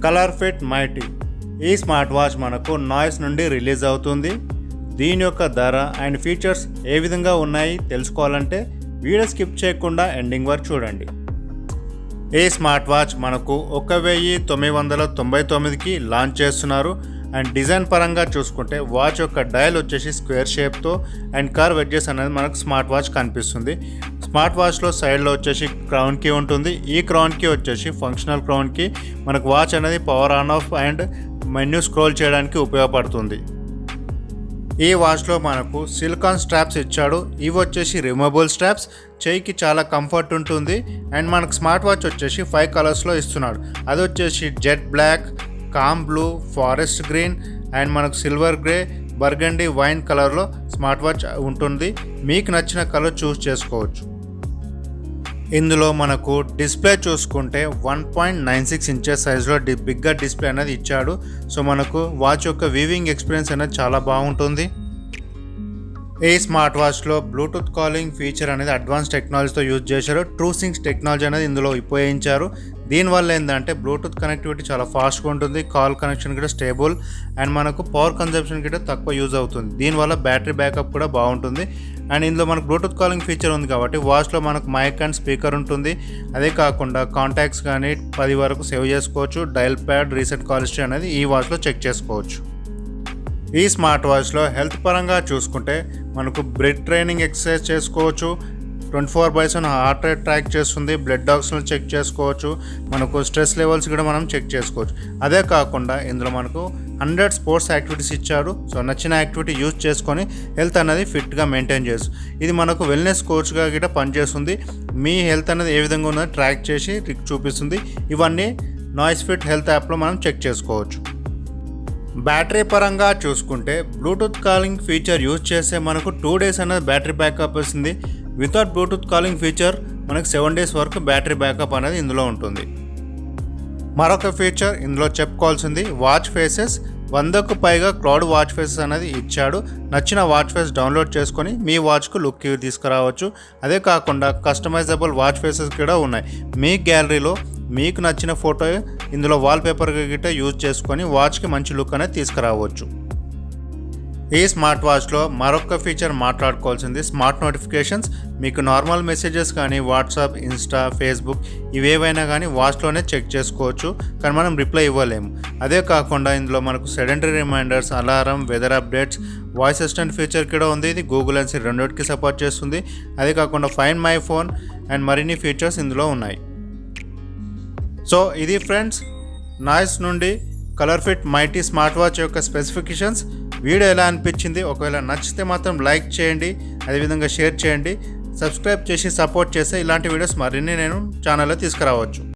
ColorFit mighty ఈ smart watch మనకు noise నుండి రిలీజ్ అవుతుంది. దీని యొక్క ధర అండ్ ఫీచర్స్ ఏ విధంగా ఉన్నాయి తెలుసుకోవాలంటే వీడియో స్కిప్ చేయకుండా ఎండింగ్ వరకు చూడండి. ఈ స్మార్ట్ వాచ్ మనకు 1999కి లాంచ్ చేస్తున్నారు. అండ్ డిజైన్ పరంగా చూసుకుంటే వాచ్ యొక్క డయల్ వచ్చేసి స్క్వేర్ షేప్తో అండ్ కర్వ్ ఎడ్జెస్ అనేది మనకు స్మార్ట్ వాచ్ కనిపిస్తుంది. స్మార్ట్ వాచ్లో సైడ్లో వచ్చేసి క్రౌన్ కీ ఉంటుంది. ఈ క్రౌన్ కీ వచ్చేసి ఫంక్షనల్ క్రౌన్ కీ. మనకు వాచ్ అనేది power on off and menu scroll చేయడానికి ఉపయోగపడుతుంది. ఈ వాచ్లో మనకు సిలికాన్ స్ట్రాప్స్ ఇచ్చాడు. ఇవి వచ్చేసి రిమూవబుల్ స్ట్రాప్స్. చేయికి చాలా కంఫర్ట్ ఉంటుంది. అండ్ మనకు స్మార్ట్ వాచ్ వచ్చేసి 5 కలర్స్లో ఇస్తున్నాడు. అది వచ్చేసి jet black, calm blue, forest green and మనకు సిల్వర్ గ్రే, బర్గండీ వైన్ కలర్లో స్మార్ట్ వాచ్ ఉంటుంది. మీకు నచ్చిన కలర్ చూస్ చేసుకోవచ్చు. ఇందులో మనకు డిస్ప్లే చూసుకుంటే 1.96 ఇంచెస్ సైజులో బిగ్గర్ డిస్ప్లే అనేది ఇచ్చాడు. సో మనకు వాచ్ యొక్క వీవింగ్ ఎక్స్పీరియన్స్ అనేది చాలా బాగుంటుంది. ఈ స్మార్ట్ వాచ్లో బ్లూటూత్ కాలింగ్ ఫీచర్ అనేది అడ్వాన్స్ టెక్నాలజీతో యూజ్ చేశారు. ట్రూ సింక్ టెక్నాలజీ అనేది ఇందులో ఉపయోగించారు. దీనివల్ల ఏంటంటే బ్లూటూత్ కనెక్టివిటీ చాలా ఫాస్ట్గా ఉంటుంది. కాల్ కనెక్షన్ కూడా స్టేబుల్ అండ్ మనకు పవర్ కన్జంప్షన్ కూడా తక్కువ యూజ్ అవుతుంది. దీనివల్ల బ్యాటరీ బ్యాకప్ కూడా బాగుంటుంది. అండ్ ఇందులో మనకు బ్లూటూత్ కాలింగ్ ఫీచర్ ఉంది కాబట్టి వాచ్లో మనకు మైక్ అండ్ స్పీకర్ ఉంటుంది. అదే కాకుండా కాంటాక్ట్స్ కానీ 10 వరకు సేవ్ చేసుకోవచ్చు. Dial pad, recent call history అనేది ఈ వాచ్లో చెక్ చేసుకోవచ్చు. ఈ స్మార్ట్ వాచ్లో హెల్త్ పరంగా చూసుకుంటే మనకు బ్రెడ్ ట్రైనింగ్ ఎక్సర్సైజ్ చేసుకోవచ్చు. 24/7 హార్ట్ రేట్ ట్రాక్ చేస్తుంది. బ్లడ్ ఆక్సిజన్ చెక్ చేసుకోవచ్చు. మనకు స్ట్రెస్ లెవెల్స్ కూడా మనం చెక్ చేసుకోవచ్చు. అదే కాకుండా ఇందులో మనకు 100 స్పోర్ట్స్ యాక్టివిటీస్ ఇచ్చారు. సో నచ్చిన యాక్టివిటీ యూజ్ చేసుకొని హెల్త్ అనేది ఫిట్గా మెయింటైన్ చేస్తుంది. ఇది మనకు వెల్నెస్ కోచ్గా కూడా పనిచేస్తుంది. మీ హెల్త్ అనేది ఏ విధంగా ఉన్నదో ట్రాక్ చేసి చూపిస్తుంది. ఇవన్నీ నాయిస్ ఫిట్ హెల్త్ యాప్లో మనం చెక్ చేసుకోవచ్చు. బ్యాటరీ పరంగా చూసుకుంటే బ్లూటూత్ కాలింగ్ ఫీచర్ యూజ్ చేస్తే మనకు 2 days అనేది బ్యాటరీ బ్యాకప్ వస్తుంది. వితౌట్ బ్లూటూత్ కాలింగ్ ఫీచర్ మనకు 7 days వరకు బ్యాటరీ బ్యాకప్ అనేది ఇందులో ఉంటుంది. మరొక ఫీచర్ ఇందులో చెప్పుకోవాల్సింది వాచ్ ఫేసెస్. 100కు పైగా క్లౌడ్ వాచ్ ఫేసెస్ అనేది ఇచ్చాడు. నచ్చిన వాచ్ ఫేస్ డౌన్లోడ్ చేసుకొని మీ వాచ్కు లుక్ తీసుకురావచ్చు. అదే కాకుండా కస్టమైజబుల్ వాచ్ ఫేసెస్ కూడా ఉన్నాయి. మీ గ్యాలరీలో మీకు నచ్చిన ఫోటో ఇందులో వాల్పేపర్ గిట్ట యూజ్ చేసుకొని వాచ్కి మంచి లుక్ అనేది తీసుకురావచ్చు. ఈ స్మార్ట్ వాచ్లో మరొక ఫీచర్ మాట్లాడుకోవాల్సింది స్మార్ట్ నోటిఫికేషన్స్. మీకు నార్మల్ మెసేజెస్ కానీ వాట్సాప్, ఇన్స్టా, ఫేస్బుక్ ఇవేవైనా కానీ వాచ్లోనే చెక్ చేసుకోవచ్చు. కానీ మనం రిప్లై ఇవ్వలేము. అదే కాకుండా ఇందులో మనకు sedentary reminders, alarm, weather updates, voice assistant feature కూడా ఉంది. ఇది గూగుల్ అండ్ సిరి రెండింటికి సపోర్ట్ చేస్తుంది. అదే కాకుండా ఫైండ్ మై ఫోన్ అండ్ మరిన్ని ఫీచర్స్ ఇందులో ఉన్నాయి. సో ఇది ఫ్రెండ్స్ నాయిస్ నుండి ColorFit మైటీ స్మార్ట్ వాచ్ యొక్క స్పెసిఫికేషన్స్. వీడియో ఎలా అనిపించింది? ఒకవేళ నచ్చితే మాత్రం లైక్ చేయండి, అదేవిధంగా షేర్ చేయండి. సబ్స్క్రైబ్ చేసి సపోర్ట్ చేస్తే ఇలాంటి వీడియోస్ మరిన్ని నేను ఛానల్లో తీసుకురావచ్చు.